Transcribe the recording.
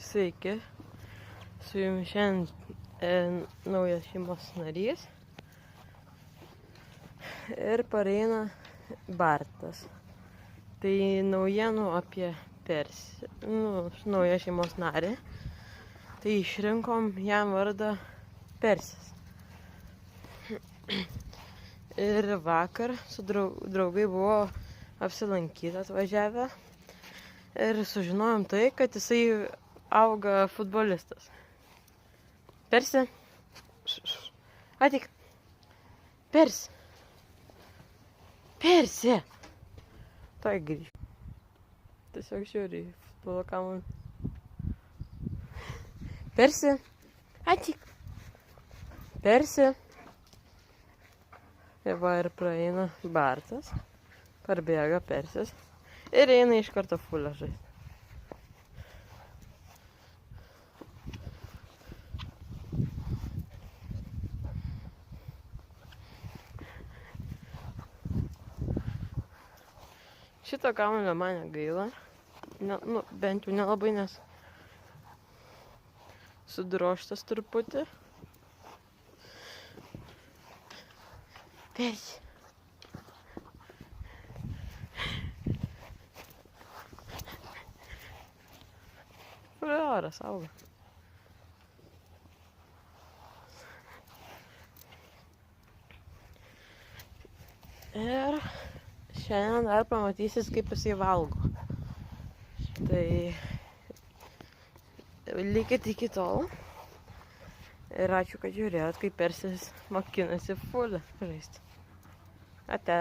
Sveiki, su jumis šiandien naujas šeimos narys ir pareina Bartas. Tai naujienų apie Persį, naują šeimos narį. Tai išrinkom jam vardą Persis. Ir vakar su draugai buvo apsilankyti atvažiavę ir sužinojom tai, kad jisai auga futbolistas. Persi, ateik. Persi. Persi. Tai grįž. Tiesiog žiūri į futbolo kamuolį. Persi, ateik. Persi. Ir va ir praeina Bartas, parbėga Persis ir eina iš karto fulę žaisti. Šito kamuolio man negaila, bent jau nelabai, nes sudrožtas truputį. Persi. Oras auga. Ir šiandien dar pamatysis, kaip jisai valgo. Tai likit iki tol. Ir ačiū, kad žiūrėjot, kaip Persis mokinasi fulę žaisti. Ate.